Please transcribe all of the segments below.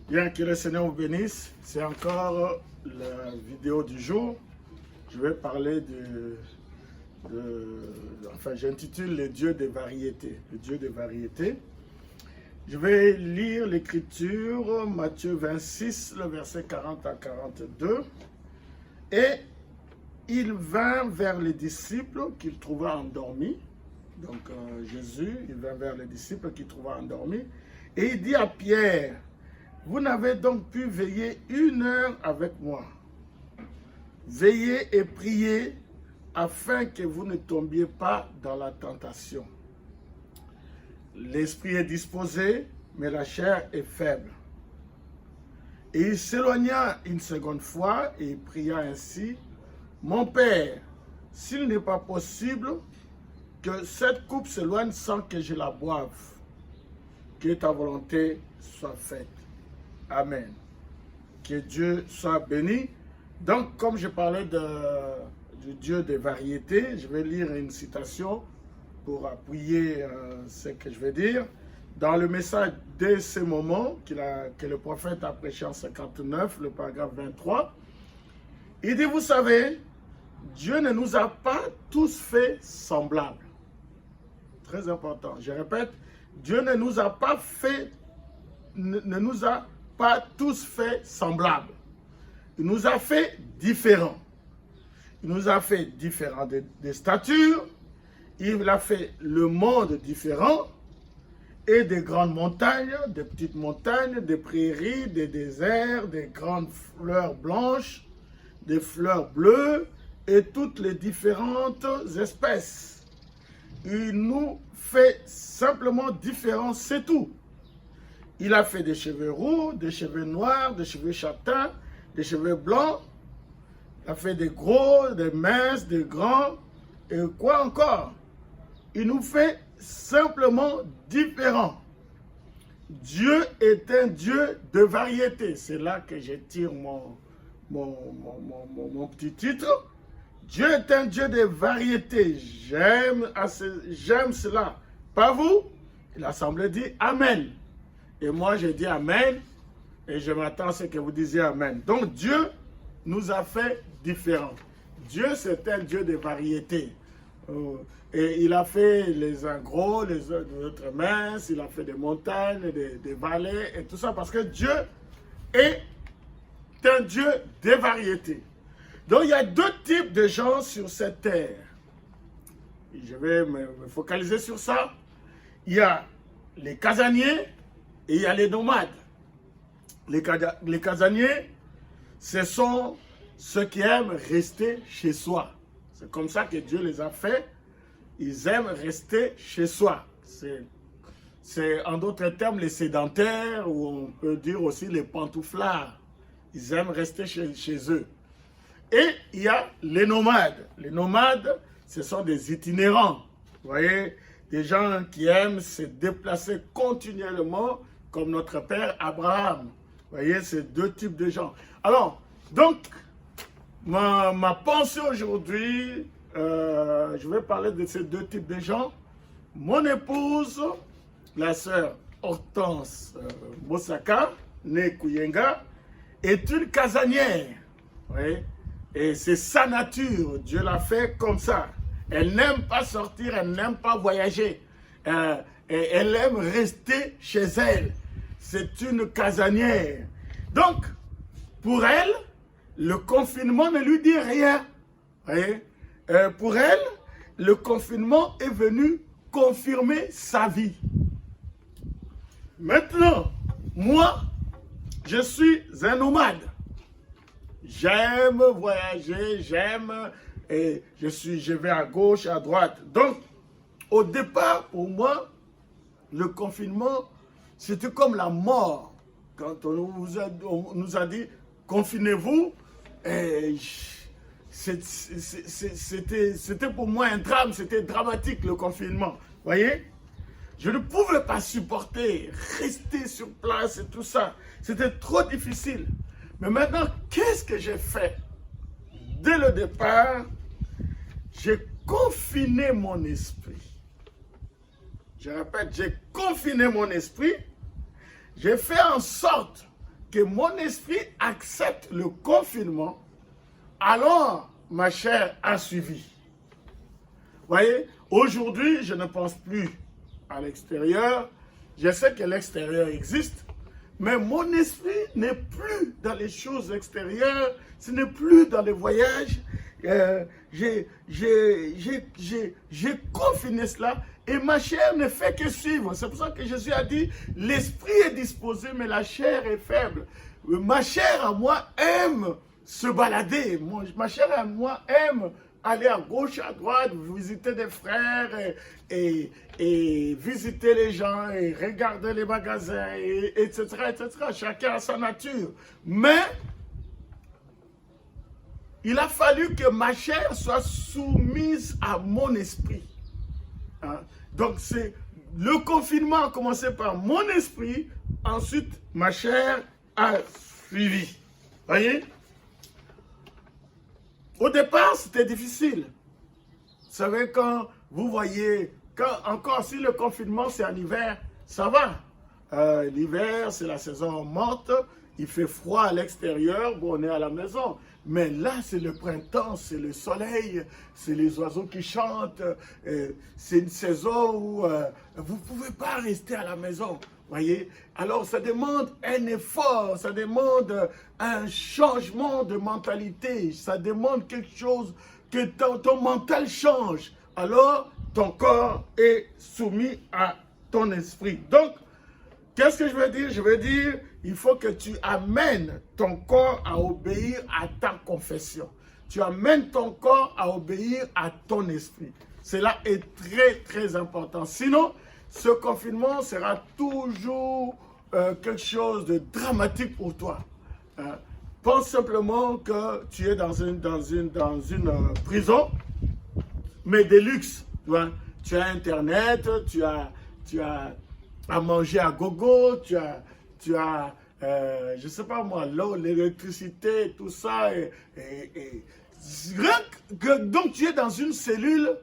Bien, que le Seigneur vous bénisse. C'est encore la vidéo du jour. Je vais parler j'intitule le Dieu des variétés. Le Dieu des variétés. Je vais lire l'écriture, Matthieu 26, le verset 40 à 42. Et il vint vers les disciples qu'il trouva endormis. Donc Jésus, il vint vers les disciples qu'il trouva endormis. Et il dit à Pierre, vous n'avez donc pu veiller 1 heure avec moi. Veillez et priez afin que vous ne tombiez pas dans la tentation. L'esprit est disposé, mais la chair est faible. Et il s'éloigna une seconde fois et il pria ainsi, mon Père, s'il n'est pas possible que cette coupe s'éloigne sans que je la boive, que ta volonté soit faite. Amen. Que Dieu soit béni. Donc, comme je parlais du Dieu des variétés, je vais lire une citation pour appuyer ce que je vais dire. Dans le message de ce moment que le prophète a prêché en 59, le paragraphe 23, il dit, vous savez, Dieu ne nous a pas tous fait semblables. Très important. Je répète, Dieu ne nous a pas tous fait semblables. Il nous a fait différents. Il nous a fait différents de stature. Il a fait le monde différent. Et des grandes montagnes, des petites montagnes, des prairies, des déserts, des grandes fleurs blanches, des fleurs bleues et toutes les différentes espèces. Il nous fait simplement différents, c'est tout. Il a fait des cheveux roux, des cheveux noirs, des cheveux châtains, des cheveux blancs. Il a fait des gros, des minces, des grands. Et quoi encore? Il nous fait simplement différents. Dieu est un Dieu de variété. C'est là que je tire mon petit titre. Dieu est un Dieu de variété. J'aime cela. Pas vous? L'Assemblée dit Amen. Et moi, je dis Amen. Et je m'attends à ce que vous disiez Amen. Donc, Dieu nous a fait différents. Dieu, c'est un Dieu de variété. Et il a fait les uns gros, les autres minces. Il a fait des montagnes, des vallées et tout ça. Parce que Dieu est un Dieu de variété. Donc, il y a 2 types de gens sur cette terre. Et je vais me focaliser sur ça. Il y a les casaniers et il y a les nomades. Les casaniers, ce sont ceux qui aiment rester chez soi. C'est comme ça que Dieu les a fait. Ils aiment rester chez soi. C'est en d'autres termes les sédentaires, ou on peut dire aussi les pantouflards. Ils aiment rester chez eux. Et il y a les nomades. Les nomades, ce sont des itinérants. Vous voyez, des gens qui aiment se déplacer continuellement, comme notre père Abraham. Vous voyez, c'est 2 types de gens. Alors, donc, ma pensée aujourd'hui, je vais parler de ces 2 types de gens. Mon épouse, la sœur Hortense Bosaka, née Kuyenga, est une casanière. Vous voyez? Et c'est sa nature, Dieu l'a fait comme ça. Elle n'aime pas sortir, elle n'aime pas voyager. Et elle aime rester chez elle. C'est une casanière. Donc, pour elle, le confinement ne lui dit rien. Vous voyez? Pour elle, le confinement est venu confirmer sa vie. Maintenant, moi, je suis un nomade. J'aime voyager, et je vais à gauche, à droite. Donc, au départ, pour moi, le confinement, c'était comme la mort. Quand on nous a dit, confinez-vous, c'était pour moi un drame, c'était dramatique le confinement. Vous voyez? Je ne pouvais pas supporter, rester sur place et tout ça. C'était trop difficile. Mais maintenant, qu'est-ce que j'ai fait? Dès le départ, j'ai confiné mon esprit. Je répète, j'ai confiné mon esprit. J'ai fait en sorte que mon esprit accepte le confinement, alors ma chair a suivi. Voyez, aujourd'hui, je ne pense plus à l'extérieur. Je sais que l'extérieur existe, mais mon esprit n'est plus dans les choses extérieures, ce n'est plus dans les voyages. J'ai confiné cela et ma chair ne fait que suivre. C'est pour ça que Jésus a dit, l'esprit est disposé, mais la chair est faible. Ma chair à moi aime se balader. Ma chair à moi aime aller à gauche, à droite, visiter des frères et visiter les gens et regarder les magasins, etc., etc. Chacun a sa nature. Mais il a fallu que ma chair soit soumise à mon esprit. Hein? Donc, le confinement a commencé par mon esprit, ensuite ma chair a suivi. Voyez? Au départ, c'était difficile. Vous savez, quand vous voyez, encore si le confinement c'est en hiver, ça va. L'hiver, c'est la saison morte, il fait froid à l'extérieur, bon, on est à la maison. Mais là, c'est le printemps, c'est le soleil, c'est les oiseaux qui chantent. C'est une saison où vous ne pouvez pas rester à la maison. Voyez? Alors, ça demande un effort, ça demande un changement de mentalité, ça demande quelque chose que ton mental change. Alors, ton corps est soumis à ton esprit. Donc, qu'est-ce que je veux dire? Je veux dire, il faut que tu amènes ton corps à obéir à ta confession. Tu amènes ton corps à obéir à ton esprit. Cela est très, très important. Sinon, ce confinement sera toujours quelque chose de dramatique pour toi. Pense simplement que tu es dans une prison, mais de luxe. Tu as Internet, tu as à manger à gogo, tu as je ne sais pas moi, l'eau, l'électricité, tout ça. Donc tu es dans une cellule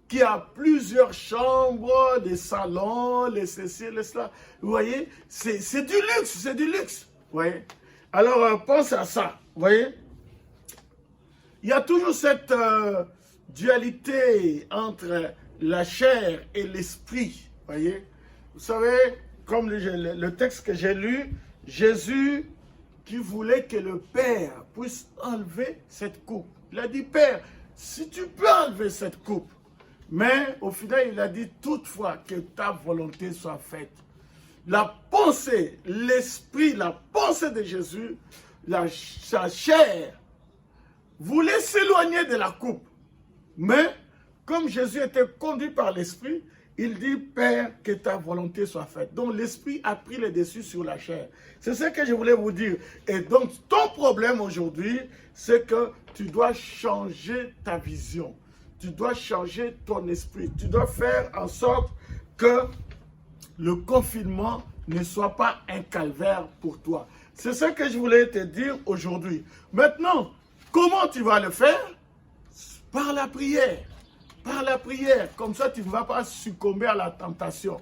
qui a plusieurs chambres, des salons, les ceci, les cela. Vous voyez, c'est du luxe, c'est du luxe. Vous voyez? Alors, pense à ça. Vous voyez? Il y a toujours cette dualité entre la chair et l'esprit. Vous voyez? Vous savez, comme le texte que j'ai lu, Jésus qui voulait que le Père puisse enlever cette coupe. Il a dit, Père, si tu peux enlever cette coupe, mais au final, il a dit, toutefois, que ta volonté soit faite. La pensée, l'esprit, la pensée de Jésus, sa chair, voulait s'éloigner de la coupe. Mais, comme Jésus était conduit par l'esprit, il dit, Père, que ta volonté soit faite. Donc, l'esprit a pris le dessus sur la chair. C'est ce que je voulais vous dire. Et donc, ton problème aujourd'hui, c'est que tu dois changer ta vision. Tu dois changer ton esprit. Tu dois faire en sorte que le confinement ne soit pas un calvaire pour toi. C'est ce que je voulais te dire aujourd'hui. Maintenant, comment tu vas le faire? Par la prière. Par la prière. Comme ça, tu ne vas pas succomber à la tentation.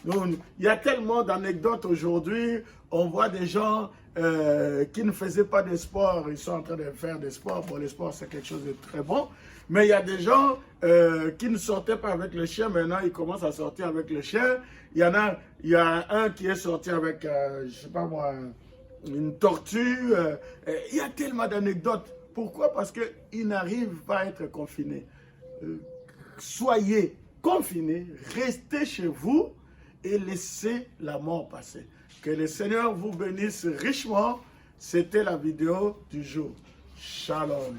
Donc, il y a tellement d'anecdotes aujourd'hui. On voit des gens qui ne faisaient pas de sport. Ils sont en train de faire des sports. Bon, le sport, c'est quelque chose de très bon. Mais il y a des gens qui ne sortaient pas avec le chien. Maintenant, ils commencent à sortir avec le chien. Il y a un qui est sorti avec, je ne sais pas moi, une tortue. Il y a tellement d'anecdotes. Pourquoi? Parce qu'ils n'arrivent pas à être confinés. Soyez confinés, restez chez vous et laissez la mort passer. Que le Seigneur vous bénisse richement. C'était la vidéo du jour. Shalom.